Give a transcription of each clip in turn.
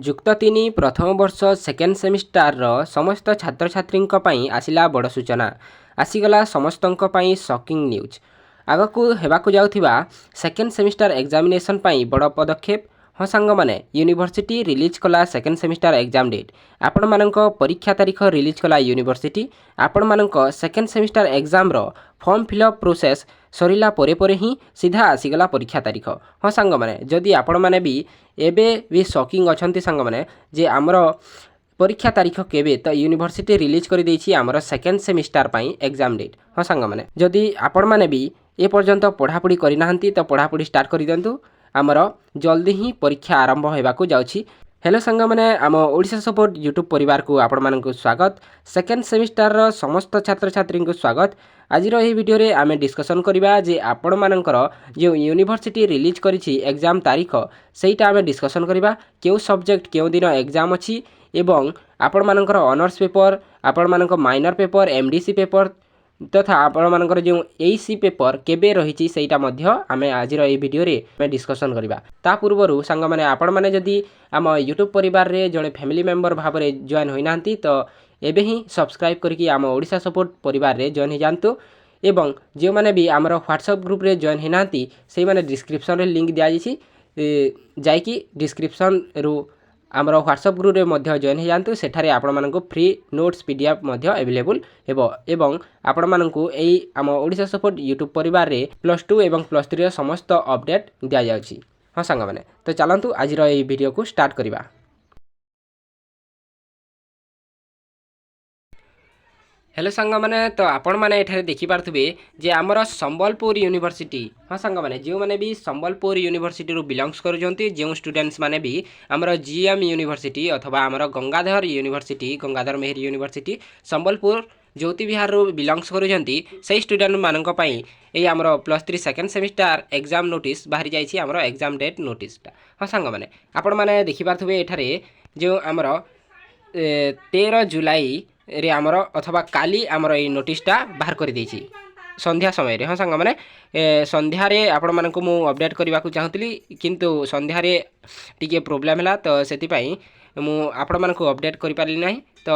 ଯୁକ୍ତ 3 ପ୍ରଥମ ବର୍ଷ ସେକେଣ୍ଡ ସେମିଷ୍ଟାରର ସମସ୍ତ ଛାତ୍ରଛାତ୍ରୀଙ୍କ ପାଇଁ ଆସିଲା ବଡ଼ ସୂଚନା। ଆସିଗଲା ସମସ୍ତଙ୍କ ପାଇଁ ସକିଂ ନ୍ୟୁଜ୍। ଆଗକୁ ହେବାକୁ ଯାଉଥିବା ସେକେଣ୍ଡ ସେମିଷ୍ଟାର ଏକ୍ଜାମିନେସନ୍ ପାଇଁ ବଡ଼ ପଦକ୍ଷେପ। ହଁ ସାଙ୍ଗମାନେ, ୟୁନିଭର୍ସିଟି ରିଲିଜ୍ କଲା ସେକେଣ୍ଡ ସେମିଷ୍ଟାର ଏକ୍ଜାମ୍ ଡେଟ୍। ଆପଣମାନଙ୍କ ପରୀକ୍ଷା ତାରିଖ ରିଲିଜ୍ କଲା ୟୁନିଭର୍ସିଟି। ଆପଣମାନଙ୍କ ସେକେଣ୍ଡ ସେମିଷ୍ଟାର ଏକ୍ଜାମ୍ର ଫର୍ମ ଫିଲ୍ଅପ୍ ପ୍ରୋସେସ୍ ସରିଲା ପରେ ହିଁ ସିଧା ଆସିଗଲା ପରୀକ୍ଷା ତାରିଖ। ହଁ ସାଙ୍ଗମାନେ, ଯଦି ଆପଣମାନେ ବି ଏବେ ବି ସକିଂ ଅଛନ୍ତି ସାଙ୍ଗମାନେ ଯେ ଆମର ପରୀକ୍ଷା ତାରିଖ କେବେ, ତ ୟୁନିଭର୍ସିଟି ରିଲିଜ୍ କରିଦେଇଛି ଆମର ସେକେଣ୍ଡ ସେମିଷ୍ଟାର ପାଇଁ ଏକ୍ଜାମ୍ ଡେଟ୍। ହଁ ସାଙ୍ଗମାନେ, ଯଦି ଆପଣମାନେ ବି ଏପର୍ଯ୍ୟନ୍ତ ପଢ଼ାପଢ଼ି କରିନାହାନ୍ତି ତ ପଢ଼ାପଢ଼ି ଷ୍ଟାର୍ଟ କରିଦିଅନ୍ତୁ। ଆମର ଜଲ୍ଦି ହିଁ ପରୀକ୍ଷା ଆରମ୍ଭ ହେବାକୁ ଯାଉଛି। ହ୍ୟାଲୋ ସାଙ୍ଗମାନେ, ଆମ ଓଡ଼ିଶା ସପୋର୍ଟ ୟୁଟ୍ୟୁବ୍ ପରିବାରକୁ ଆପଣମାନଙ୍କୁ ସ୍ୱାଗତ। ସେକେଣ୍ଡ ସେମିଷ୍ଟାରର ସମସ୍ତ ଛାତ୍ରଛାତ୍ରୀଙ୍କୁ ସ୍ୱାଗତ। ଆଜିର ଏହି ଭିଡ଼ିଓରେ ଆମେ ଡିସ୍କସନ୍ କରିବା ଯେ ଆପଣମାନଙ୍କର ଯେଉଁ ୟୁନିଭର୍ସିଟି ରିଲିଜ୍ କରିଛି ଏକ୍ଜାମ୍ ତାରିଖ, ସେଇଟା ଆମେ ଡିସ୍କସନ୍ କରିବା। କେଉଁ ସବଜେକ୍ଟ କେଉଁ ଦିନ ଏକ୍ଜାମ୍ ଅଛି ଏବଂ ଆପଣମାନଙ୍କର ଅନର୍ସ ପେପର, ଆପଣମାନଙ୍କ ମାଇନର ପେପର, MDC ପେପର ତଥା ଆପଣମାନଙ୍କର ଯେଉଁ AC ପେପର କେବେ ରହିଛି ସେଇଟା ମଧ୍ୟ ଆମେ ଆଜିର ଏହି ଭିଡ଼ିଓରେ ଆମେ ଡିସ୍କସନ୍ କରିବା। ତା ପୂର୍ବରୁ ସାଙ୍ଗମାନେ, ଆପଣମାନେ ଯଦି ଆମ ୟୁଟ୍ୟୁବ୍ ପରିବାରରେ ଜଣେ ଫ୍ୟାମିଲି ମେମ୍ବର ଭାବରେ ଜଏନ୍ ହୋଇନାହାନ୍ତି ତ ଏବେ ହିଁ ସବସ୍କ୍ରାଇବ୍ କରିକି ଆମ ଓଡ଼ିଶା ସପୋର୍ଟ ପରିବାରରେ ଜଏନ୍ ହୋଇଯାଆନ୍ତୁ। ଏବଂ ଯେଉଁମାନେ ବି ଆମର ହ୍ୱାଟ୍ସଆପ୍ ଗ୍ରୁପ୍ରେ ଜଏନ୍ ହୋଇନାହାନ୍ତି ସେଇମାନେ ଡିସ୍କ୍ରିପ୍ସନ୍ରେ ଲିଙ୍କ୍ ଦିଆଯାଇଛି, ଯାଇକି ଡିସ୍କ୍ରିପ୍ସନ୍ରୁ ଆମର ହ୍ୱାଟ୍ସଆପ୍ ଗ୍ରୁପ୍ରେ ମଧ୍ୟ ଜଏନ୍ ହୋଇଯାଆନ୍ତୁ। ସେଠାରେ ଆପଣମାନଙ୍କୁ ଫ୍ରି ନୋଟ୍ସ PDF ମଧ୍ୟ ଆଭେଲେବୁଲ୍ ହେବ ଏବଂ ଆପଣମାନଙ୍କୁ ଏଇ ଆମ ଓଡ଼ିଶା ସପୋର୍ଟ ୟୁଟ୍ୟୁବ୍ ପରିବାରରେ +2 ଏବଂ +3ର ସମସ୍ତ ଅପଡ଼େଟ୍ ଦିଆଯାଉଛି। ହଁ ସାଙ୍ଗମାନେ, ତ ଚାଲନ୍ତୁ ଆଜିର ଏହି ଭିଡ଼ିଓକୁ ଷ୍ଟାର୍ଟ କରିବା। ହ୍ୟାଲୋ ସାଙ୍ଗମାନେ, ତ ଆପଣମାନେ ଏଠାରେ ଦେଖିପାରୁଥିବେ ଯେ ଆମର ସମ୍ବଲପୁର ୟୁନିଭର୍ସିଟି। ହଁ ସାଙ୍ଗମାନେ, ଯେଉଁମାନେ ବି ସମ୍ବଲପୁର ୟୁନିଭର୍ସିଟିରୁ ବିଲଙ୍ଗସ୍ କରୁଛନ୍ତି, ଯେଉଁ ଷ୍ଟୁଡେଣ୍ଟସ୍ ମାନେ ବି ଆମର GM ୟୁନିଭର୍ସିଟି ଅଥବା ଆମର ଗଙ୍ଗାଧର ୟୁନିଭର୍ସିଟି, ଗଙ୍ଗାଧର ମେହେର ୟୁନିଭର୍ସିଟି ସମ୍ବଲପୁର ଜ୍ୟୋତି ବିହାରରୁ ବିଲଙ୍ଗସ୍ କରୁଛନ୍ତି, ସେହି ଷ୍ଟୁଡେଣ୍ଟମାନଙ୍କ ପାଇଁ ଏଇ ଆମର +3 ସେକେଣ୍ଡ ସେମିଷ୍ଟାର ଏକ୍ଜାମ୍ ନୋଟିସ୍ ବାହାରି ଯାଇଛି, ଆମର ଏକ୍ଜାମ୍ ଡେଟ୍ ନୋଟିସ୍ଟା। ହଁ ସାଙ୍ଗମାନେ, ଆପଣମାନେ ଦେଖିପାରୁଥିବେ ଏଠାରେ ଯେଉଁ ଆମର 13 ଜୁଲାଇରେ ଆମର ଅଥବା କାଲି ଆମର ଏଇ ନୋଟିସ୍ଟା ବାହାର କରିଦେଇଛି ସନ୍ଧ୍ୟା ସମୟରେ। ହଁ ସାଙ୍ଗମାନେ, ସନ୍ଧ୍ୟାରେ ଆପଣମାନଙ୍କୁ ମୁଁ ଅପଡ଼େଟ୍ କରିବାକୁ ଚାହୁଁଥିଲି, କିନ୍ତୁ ସନ୍ଧ୍ୟାରେ ଟିକିଏ ପ୍ରୋବ୍ଲେମ୍ ହେଲା, ତ ସେଥିପାଇଁ ମୁଁ ଆପଣମାନଙ୍କୁ ଅପଡ଼େଟ୍ କରିପାରିଲି ନାହିଁ। ତ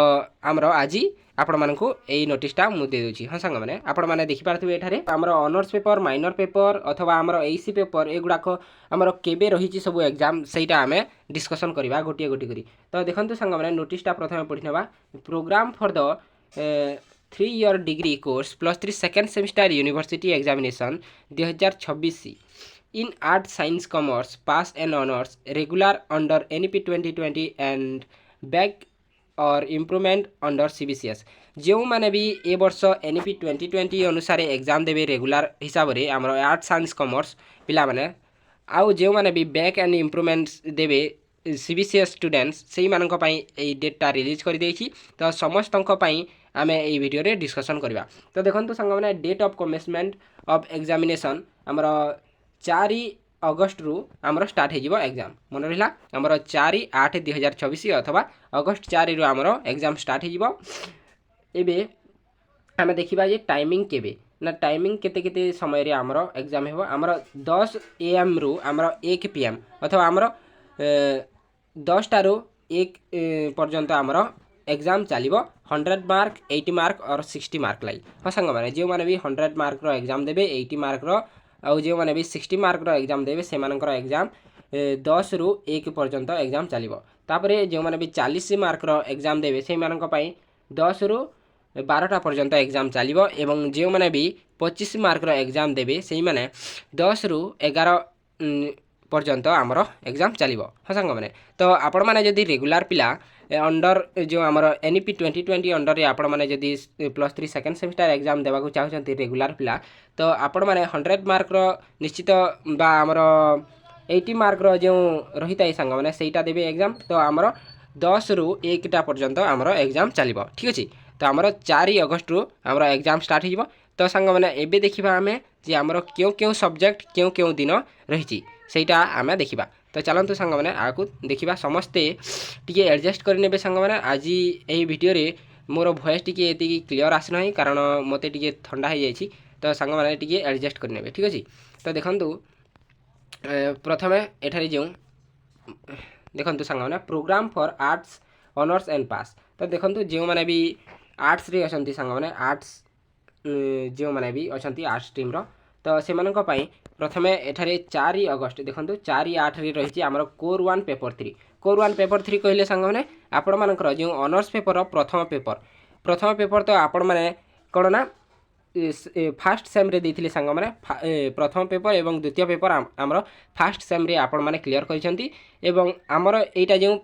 ଆମର ଆଜି ଆପଣମାନଙ୍କୁ ଏଇ ନୋଟିସ୍ଟା ମୁଁ ଦେଇଦେଉଛି। ହଁ ସାଙ୍ଗମାନେ, ଆପଣମାନେ ଦେଖିପାରୁଥିବେ ଏଠାରେ ଆମର ଅନର୍ସ ପେପର, ମାଇନର ପେପର ଅଥବା ଆମର AC ପେପର ଏଗୁଡ଼ାକ ଆମର କେବେ ରହିଛି ସବୁ ଏକ୍ଜାମ୍, ସେଇଟା ଆମେ ଡିସ୍କସନ୍ କରିବା ଗୋଟିଏ ଗୋଟିଏ କରି। ତ ଦେଖନ୍ତୁ ସାଙ୍ଗମାନେ, ନୋଟିସ୍ଟା ପ୍ରଥମେ ପଢ଼ିନେବା। Programme for the 3-year degree course +3 second semester university examination 2026 in art science commerce pass and honors regular under NEP 2020 and back or improvement under CBCS। ଯେଉଁମାନେ ବି ଏ ବର୍ଷ NEP 2020 ଅନୁସାରେ ଏକ୍ଜାମ୍ ଦେବେ ରେଗୁଲାର ହିସାବରେ ଆମର ଆର୍ଟ ସାଇନ୍ସ କମର୍ସ ପିଲାମାନେ, ଆଉ ଯେଉଁମାନେ ବି back and ଇମ୍ପ୍ରୁଭମେଣ୍ଟସ୍ ଦେବେ CBCS ଷ୍ଟୁଡେଣ୍ଟସ୍, ସେଇମାନଙ୍କ ପାଇଁ ଏଇ ଡେଟ୍ଟା ରିଲିଜ୍ କରିଦେଇଛି। ତ ସମସ୍ତଙ୍କ ପାଇଁ ଆମେ এই ভিডিওরে ডিসকসন କରିବା। ତ ଦେଖନ୍ତୁ ସାଙ୍ଗମାନେ, ଡେଟ୍ ଅଫ୍ କମେନ୍ସମେଣ୍ଟ ଅଫ୍ ଏକ୍ଜାମିନେସନ୍ ଆମର 4 ଅଗଷ୍ଟରୁ ଆମର ଷ୍ଟାର୍ଟ ହେଇଯିବ ଏକ୍ଜାମ୍। ମନେ ରହିଲା, ଆମର 4/8/2024 ଅଥବା ଅଗଷ୍ଟ 4ରୁ ଆମର ଏକ୍ଜାମ୍ ଷ୍ଟାର୍ଟ ହେଇଯିବ। ଏବେ ଆମେ ଦେଖିବା ଯେ ଟାଇମିଂ କେବେ ନା, ଟାଇମିଂ କେତେ କେତେ ସମୟରେ ଆମର ଏକ୍ଜାମ୍ ହେବ। ଆମର 10 AM ରୁ ଆମର 1 PM ଅଥବା ଆମର 10ଟାରୁ 1 ପର୍ଯ୍ୟନ୍ତ ଆମର ଏକ୍ଜାମ୍ ଚାଲିବ। 100 ମାର୍କ, 80 ମାର୍କ ଅର 60 ମାର୍କ ଲାଗି। ହଁ ସାଙ୍ଗମାନେ, ଯେଉଁମାନେ ବି 100 ମାର୍କର ଏକ୍ଜାମ୍ ଦେବେ, 80 ମାର୍କର ଆଉ ଯେଉଁମାନେ ବି 60 ମାର୍କର ଏକ୍ଜାମ୍ ଦେବେ, ସେମାନଙ୍କର ଏକ୍ଜାମ୍ 10ରୁ 1 ପର୍ଯ୍ୟନ୍ତ ଏକ୍ଜାମ୍ ଚାଲିବ। ତାପରେ ଯେଉଁମାନେ ବି 40 ମାର୍କର ଏକ୍ଜାମ୍ ଦେବେ, ସେଇମାନଙ୍କ ପାଇଁ 10ରୁ 12ଟା ପର୍ଯ୍ୟନ୍ତ ଏକ୍ଜାମ୍ ଚାଲିବ ଏବଂ ଯେଉଁମାନେ ବି 25 ମାର୍କର ଏକ୍ଜାମ୍ ଦେବେ, ସେଇମାନେ 10ରୁ 11 ପର୍ଯ୍ୟନ୍ତ ଆମର ଏକ୍ଜାମ୍ ଚାଲିବ। ହଁ ସାଙ୍ଗମାନେ, ତ ଆପଣମାନେ ଯଦି ରେଗୁଲାର ପିଲା ଅଣ୍ଡର ଯେଉଁ ଆମର NEP 2020 ଅଣ୍ଡରରେ ଆପଣମାନେ ଯଦି +3 ସେକେଣ୍ଡ ସେମିଷ୍ଟାର ଏକ୍ଜାମ୍ ଦେବାକୁ ଚାହୁଁଛନ୍ତି ରେଗୁଲାର ପିଲା, ତ ଆପଣମାନେ 100 ମାର୍କର ନିଶ୍ଚିତ ବା ଆମର 80 ମାର୍କର ଯେଉଁ ରହିଥାଏ ସାଙ୍ଗମାନେ, ସେଇଟା ଦେବେ ଏକ୍ଜାମ୍। ତ ଆମର 10ରୁ 1ଟା ପର୍ଯ୍ୟନ୍ତ ଆମର ଏକ୍ଜାମ୍ ଚାଲିବ। ଠିକ୍ ଅଛି, ତ ଆମର 4 ଅଗଷ୍ଟରୁ ଆମର ଏକ୍ଜାମ୍ ଷ୍ଟାର୍ଟ ହେଇଯିବ। ତ ସାଙ୍ଗମାନେ, ଏବେ ଦେଖିବା ଆମେ ଯେ ଆମର କେଉଁ କେଉଁ ସବଜେକ୍ଟ କେଉଁ କେଉଁ ଦିନ ରହିଛି ସେଇଟା ଆମେ ଦେଖିବା। ତ ଚାଲନ୍ତୁ ସାଙ୍ଗମାନେ ଆଗକୁ ଦେଖିବା। ସମସ୍ତେ ଟିକେ ଆଡ଼ଜଷ୍ଟ କରିନେବେ ସାଙ୍ଗମାନେ। ଆଜି ଏହି ଭିଡ଼ିଓରେ ମୋର ଭଏସ୍ ଟିକେ ଏତିକି କ୍ଲିଅର୍ ଆସିନାହିଁ, କାରଣ ମୋତେ ଟିକେ ଥଣ୍ଡା ହେଇଯାଇଛି। ତ ସାଙ୍ଗମାନେ ଟିକେ ଆଡ଼ଜଷ୍ଟ କରିନେବେ, ଠିକ୍ ଅଛି। ତ ଦେଖନ୍ତୁ, ପ୍ରଥମେ ଏଠାରେ ଯେଉଁ देखंतु सांग माने programme for arts honours and pass. तो देखंतु जो माने भी आर्ट्स रे अछंती सांग माने आर्ट्स जो मैंने भी अच्छा आर्ट्स स्ट्रीम तो से प्रथमे एठारे 4 अगस्त देखो 4/8 रही आमर कोर 1 पेपर 3 कोर 1 पेपर 3 कहले सांग मैंने आपण मानकर जो ऑनर्स पेपर प्रथम पेपर तो आपण मैंने कौन ना फास्ट सेम रे देथिले सांग माने प्रथम पेपर एवं द्वितीय पेपर आमर फास्ट सेम रे आपण माने क्लियर करिसेंती एवं आमर एटा जो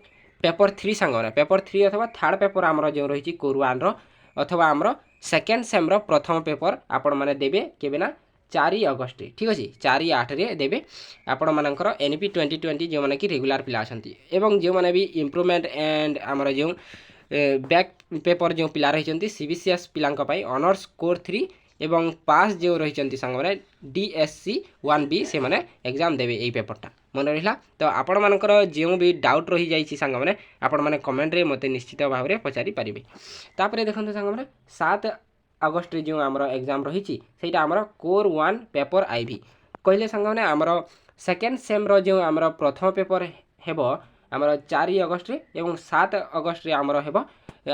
पेपर 3 सांग माने पेपर 3 अथवा थर्ड पेपर आमर जो रही कोर 1 रो अथवा आमर सेकेंड सेम रो प्रथम पेपर आपण माने देबे केबे ना 4 अगस्त ठीक अच्छे 4/8 रे देबे आपण मानकर NP 2020 जो माने कि रेगुलर पिला अछंती एवं जो माने भी इम्प्रूवमेंट एंड आमर जो बैक पेपर जो पिला रही CBCS पिलांक पई ऑनर्स कोर 3 एवं पास जो रही सांग माने DSC 1B से माने एग्जाम देबे एई पेपरटा मन रहिला। तो आपण मानकर जो भी डाउट रही जाइछि सांग माने आपण माने कमेंट रे मते निश्चित भाव रे पचारि परिबे। तापरे देखंतु सांग माने 7 अगस्त रे जो आमर एग्जाम रही सेटा आमर कोर 1 पेपर IV कहले सांग माने आमर सेकेंड सेम रो जो आमर प्रथम पेपर हेबो आमर 4 अगस्त रे एवं 7 अगस्त रे आमर हेबो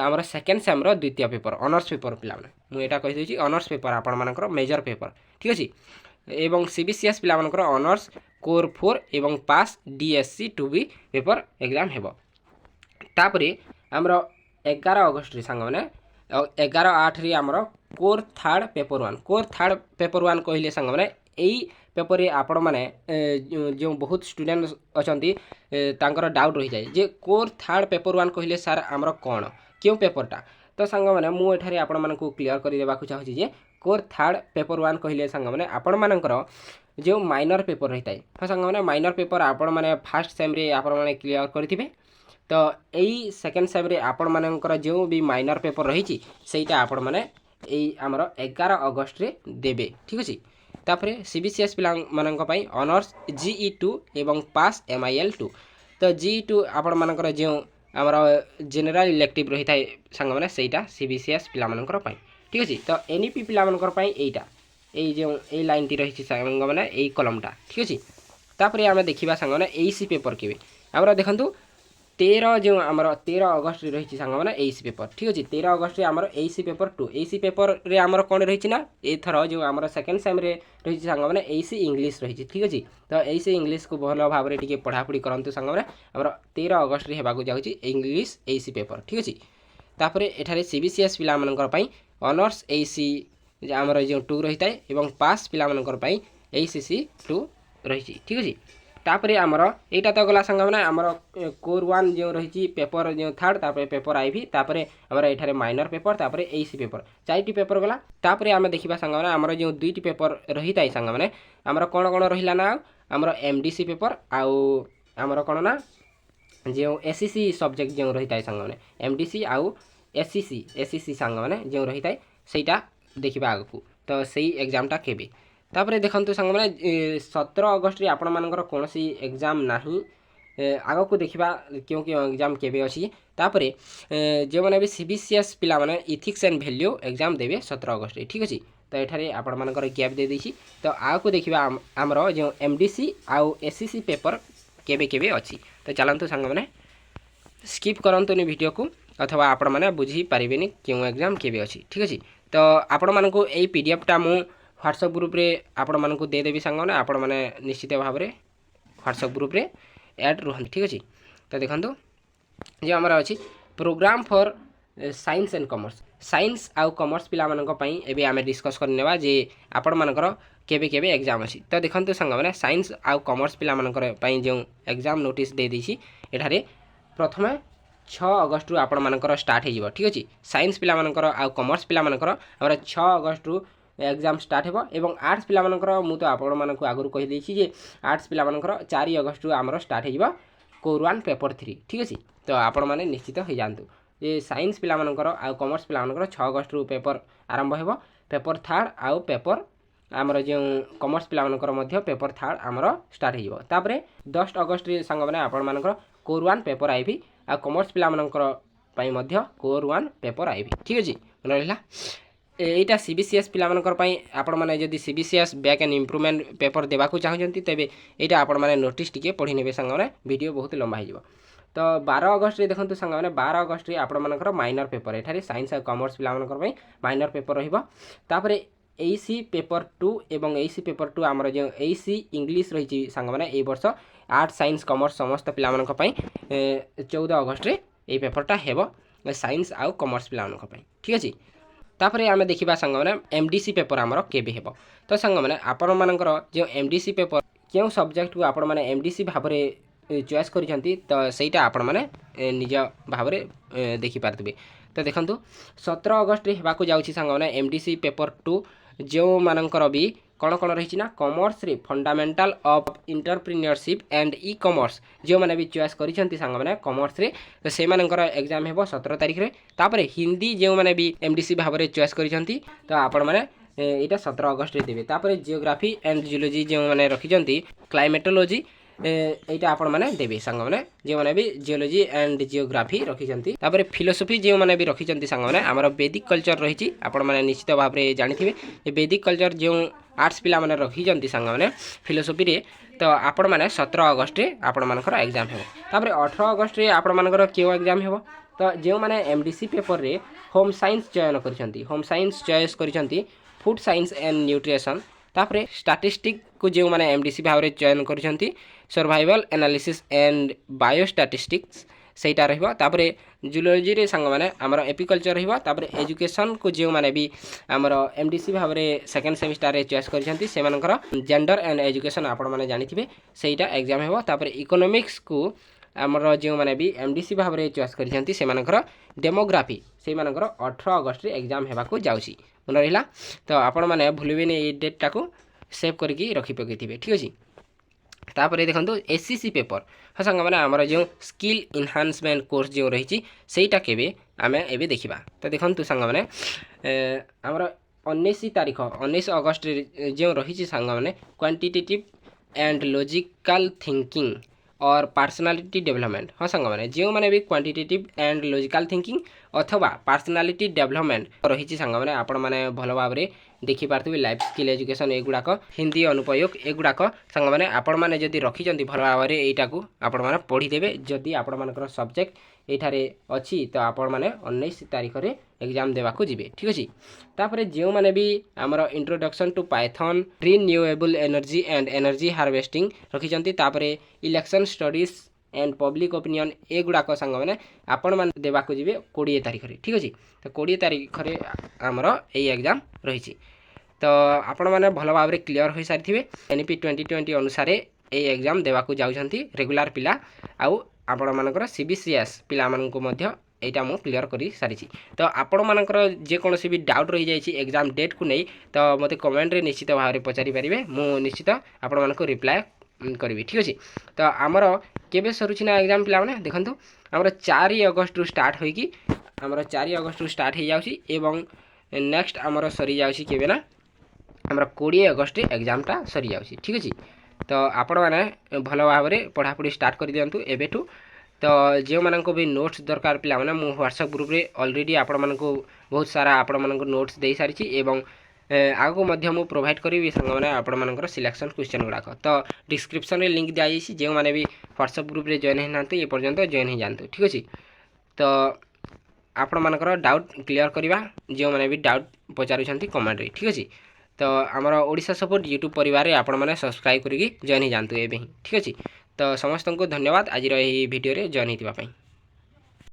आमर सेकेंड सेम रो द्वितीय पेपर ऑनर्स पेपर पिला माने मु एटा कहि देछि ऑनर्स पेपर आपण मानकर मेजर पेपर ठीक अछि एवं CBCS पिला मानकर ऑनर्स कोर 4 एवं पास DSC 2B पेपर एग्जाम हेबो। तापरे आमर 11 अगस्त रे सांग माने 11/8 रे आमर कोर थर्ड पेपर 1 कहले सांग माने एई पेपर रे आपण माने जो बहुत स्टूडेंट अछंती तांकर डाउट रही जाय जे कोर थर्ड पेपर 1 कहले सर आमर कोन क्यों पेपरटा तो सांग माने मु एठारे आपण मानकू क्लियर करि देबा को चाहछि जे कोर थर्ड पेपर 1 कहले सांग माने आपण मानकर जो माइनर पेपर रही थाए हाँ सांग माने माइनर पेपर आपण माने फर्स्ट सेम रे आपण माने क्लियर करथिबे तो यही सेकेंड सेम रे आपण मानकर जो भी माइनर पेपर रही सेटा आपण माने यही आमर 11 अगस्त रे देबे ठीक अछि। तापरे CBCS पिला मानक पई ऑनर्स GE2 एवं पास MIL2 तो GE2 आपण मानकर जो आमर जनरल इलेक्टिव रही थाए सांग माने सेटा CBCS पिला मानकर पई ठीक अछि। तो NEP पिला मानकर पई एटा एई जो एई लाइन ती रही सांग माने एई कॉलमटा ठीक अछि। तापरे आमे देखिबा सांग माने AC पेपर केबे हमरा देखंतु 13 जो आमर 13 अगस्त रही सांग माने AC पेपर ठीक अछि 13 अगस्त रे आमर AC पेपर 2 AC पेपर रे आमर कोन रही ना एथर जो आमर सेकेंड सेम रे रही सांग माने AC इंग्लिश रही ठीक अछि। तो AC इंग्लिश को भलो भाव रे टिके पढ़ा पढ़ी करंतु सांग माने आमर 13 अगस्त रे हेबा को जाउछि इंग्लिश AC पेपर ठीक अछि। तापरे एठारे CBCS पिला मानकर पई ऑनर्स AC आमर जो 2 रही थाए एवं पास पिला मानकर पई ACC 2 रही ठीक अछि। तापरे आमर एटा तो गला संग माने आमर कोर 1 जो रही पेपर जो थर्ड तापरे पेपर IV तापरे आमर एठारे माइनर पेपर तापरे AC पेपर 4टी पेपर गला। तापरे आमे देखिबा संग माने आमर जो 2टी पेपर रही ताई संग माने आमर कोन कोन रहिला ना आमर MDC पेपर आउ आमर कोन ना जो SCC सब्जेक्ट जो रही ताई संग माने MDC आउ SCC संग माने जो रही ताई सेटा देखिबा आगु तो सेही एग्जामटा केबे। तापरे देखंतु संग माने 17 अगस्त रे आपण मानकर कोनोसी एग्जाम नाही आगो को देखिबा क्योंकि एग्जाम केबे अछि। तापरे जे माने भी CBCS पिला माने इथिक्स एंड वैल्यू एग्जाम देबे 17 अगस्त रे ठीक अछि। तो एठारे आपण मानकर गैप दे दैछि तो आगो को देखिबा हमरो जो MDC आउ SCC पेपर केबे केबे अछि। तो चलंतु संग माने स्किप करंतु नि वीडियो को अथवा आपण माने बुझी पारिबेनी क्यों एग्जाम केबे अछि ठीक अछि। तो आपण मानको एई PDF टा मु व्हाट्सएप ग्रुप रे आपण मानकू दे देबी सांग माने आपण माने निश्चित भाव रे व्हाट्सएप ग्रुप रे ऐड रहन ठीक अछि। तो देखंतु जे हमरा अछि programme for science and commerce science आउ कॉमर्स पिला मानक पई एबे आमे डिस्कस करनेबा जे आपण मानकर केबे केबे एग्जाम अछि। तो देखंतु संग माने साइंस आउ कॉमर्स पिला मानकर पई जे एग्जाम नोटिस दे दिछि एठारे प्रथमे 6 अगस्त रु आपण मानकर स्टार्ट हे जिवो ठीक अछि। साइंस पिला मानकर आउ कॉमर्स पिला मानकर हमरा 6 अगस्त रु एग्जाम स्टार्ट हेबो एवं आर्ट्स पिला मानकर मु तो आपण मानकू आगुर कहि दैछि जे आर्ट्स पिला मानकर 4 अगस्त रु हमरो स्टार्ट हे जिवो कोर 1 पेपर 3 ठीक अछि। तो आपण माने निश्चित हो जानतु जे साइंस पिला मानकर आ कॉमर्स पिला मानकर 6 अगस्त रु पेपर आरंभ हेबो पेपर थर्ड आउ पेपर आमर जो कॉमर्स पिला मानकर मध्य पेपर थर्ड आमर स्टार्ट हे जिवो। तापरे 10 अगस्त रे संग माने आपण मानकर कोर 1 पेपर IV आ कॉमर्स पिला मानकर पई मध्य कोर 1 पेपर IV ठीक अछि मन रहिला। এইটা CBCS ପିଲାମାନଙ୍କର ପାଇଁ ଆପଣମାନେ ଯଦି CBCS back and improvement paper ଦେବାକୁ ଚାହୁଁଛନ୍ତି ତେବେ ଏଇଟା ଆପଣମାନେ ନୋଟିସ୍ ଟିକେ ପଢ଼ି ନେବେ ସାଙ୍ଗମାନେ ଭିଡ଼ିଓ ବହୁତ ଲମ୍ବା ହେଇଯିବ। ତ 12 ଅଗଷ୍ଟରେ ଦେଖନ୍ତୁ ସାଙ୍ଗମାନେ 12 ଅଗଷ୍ଟରେ ଆପଣମାନଙ୍କର ମାଇନର ପେପର ଏଠାରେ ସାଇନ୍ସ ଆଉ କମର୍ସ ପିଲାମାନଙ୍କର ପାଇଁ ମାଇନର ପେପର ରହିବ। ତାପରେ AC ପେପର 2 ଏବଂ AC ପେପର 2 ଆମର ଯେଉଁ AC ଇଂଲିଶ ରହିଛି ସାଙ୍ଗମାନେ ଏଇ ବର୍ଷ ଆର୍ଟ ସାଇନ୍ସ କମର୍ସ ସମସ୍ତ ପିଲାମାନଙ୍କ ପାଇଁ 14 ଅଗଷ୍ଟରେ ଏଇ ପେପରଟା ହେବ ସାଇନ୍ସ ଆଉ କମର୍ସ ପିଲାମାନଙ୍କ ପାଇଁ ଠିକ୍ ଅଛି। तापरे आमे देखिबा संगमने MDC पेपर आमर केबे हेबो तो संगमने आपण मानकर जो MDC पेपर केउ सब्जेक्ट को आपण माने MDC भाबरे चॉइस करिसंती तो सेटा आपण माने निज भाबरे देखि पारतबे। तो देखंतु 17 अगस्त रे हेबाकू जाउछि संगमने MDC पेपर 2 जो मानकर भी कौन कौन रही ना कॉमर्स रे fundamental of entrepreneurship and e commerce जो मैंने भी चॉइस करिसेंती सांग माने कॉमर्स रे तो से मानकर एग्जाम हेबो 17 तारिख रे। तापरे हिंदी जो मैंने भी MDC भाव में चॉइस करिसेंती तो आपण माने एटा 17 अगस्त रे देबे। तापरे जियोग्राफी एंड जियोलॉजी जो मैंने रखिसेंती क्लाइमेटोलॉजी एटा आपण माने देबे सांग माने जो मैंने भी जियोलॉजी एंड जियोग्राफी रखिसेंती। तापरे फिलोसफी जो मैंने भी रखिसेंती सांग माने हमर वैदिक कल्चर रही आपण माने निश्चित भाव में जानिथिबे जे वैदिक कल्चर जो आर्ट्स पिला माने रखिसेंती सांग माने फिलोसफी रे तो आपण माने 17 अगस्त रे आपण मानकर एग्जाम हेबो। तापरे 18 अगस्त रे आपण मानकर केउ एग्जाम हेबो तो जो मैंने MDC पेपर रे होम साइंस चयन करिसेंती होम साइंस चॉइस करिसेंती फूड साइंस एंड न्यूट्रिशन। तापरे स्टैटिस्टिक को जो मैंने MDC भाव में चयन करिसेंती सर्वाइवल एनालिसिस एंड बायोस्टैटिस्टिक्स सेटा रहिबो। तापरे जूलॉजी रे संग माने हमर एपिकल्चर रहिबो। तापरे एजुकेशन को जो माने भी हमर MDC भाव में सेकंड सेमिस्टर रे चॉइस करिसेंती से मानकर जेंडर एंड एजुकेशन आपण माने जानिथिबे सेटा एग्जाम हेबो। तापरे इकोनॉमिक्स को हमर जो माने भी MDC भाव में चॉइस करिसेंती से मानकर डेमोग्राफी से मानकर 18 अगस्त रे एग्जाम हेबाकू जाउछि मन रहिला। तो आपण माने भूलिबेनी ए डेट टाको सेव करके रखि पकेथिबे ठीक अछि। तापरे देखंतु SCC पेपर हाँ सांग मैंने आमर जो स्किल इनहांसमेंट कोर्स जो रही सेटा केबे आमे एबे देखिबा। तो देखंतु सांग मैंने आमर 19 तारीख 19 अगस्त जो रही सांग मैंने क्वांटिटेटिव एंड लॉजिकल थिंकिंग और पर्सनालिटी डेवलपमेंट हाँ सांग मैंने जो मैंने भी क्वांटिटेटिव एंड लॉजिकल थिंकिंग अथवा पर्सनालिटी डेवलपमेंट रही सांग मैंने आपण मैंने भल भाव में देखी पार्थिबे लाइफ स्किल एजुकेशन एगुड़ाक हिंदी अनुपयोग एगुड़ाक सांग मैंने आपण मैंने जदि रखिंट भल भाव में यहीटा को आपण मैंने पढ़ीदेवे जदि आपण मानकर सब्जेक्ट एठारे अच्छी तो आपण मैंने 19 तारीख रे एग्जाम देवाकू जिवे ठीक अछि। तापरे जो मैंने भी आमर introduction to Python renewable energy and energy harvesting रखिंट तापरे election studies and public opinion एगुड़ाक सांग मैंने आपण मैंने देवाकू जिवे 20 तारीख रे ठीक अछि। तो 20 तारीख रे आमर एई एग्जाम रही तो आपण मैंने भल भाव में क्लीयर हो सारी थे NP 2020 अनुसार ये एग्जाम देवाकू जाउछंती रेगुलर पिला आउ आपण मानकर CBCS पिला माननको मध्य एटा मु क्लीयर करी सारी। तो आपण मानकर जे कोनोसी भी डाउट रही जाइछि एग्जाम डेट को नहीं तो मते कमेंट रे निश्चित भाव में पचारि पारिबे मु निश्चित आपण मानको रिप्लाई करी ठीक अछि। तो आमर केबे सरुछि ना एग्जाम पिला माने देखंतु आमर 4 अगस्त रु स्टार्ट होइकी आमर 4 अगस्त रु स्टार्ट हो जाउछि एवं नेक्स्ट आमर सरी जाउछि केबे ना आमर 20 अगस्त एग्जामटा सरी जाउछि ठीक अछि। तो आपण मैंने भल भाव में पढ़ापढ़ी स्टार्ट कर दिंतु एबेठू। तो जो मानक भी नोट्स दरकार पिला माने मु व्हाट्सएप ग्रुप रे ऑलरेडी आपण मानक बहुत सारा आपण मानक नोट्स दे सारी एवं आगो मध्य मु प्रोवाइड करी संग माने आपण मानकर सिलेक्शन क्वेश्चन गुड़ाक तो डिस्क्रिप्शन रे लिंक दिया जाइछि जो माने भी व्हाट्सएप ग्रुप रे जॉइन होनांते ए पर्यंत जॉइन हो जातु ठीक अछि। तो आपण मानकर डाउट क्लियर करवा जो माने भी डाउट पचारुछंती कमेंट रे ठीक अछि। तो आमर ओडिशा सपोर्ट यूट्यूब परिवार आपण मैंने सब्सक्राइब करके जॉइन हो जातु एबे ठीक अछि। तो समस्त को धन्यवाद आज भिडियो रे जॉइन होइतिबा पई।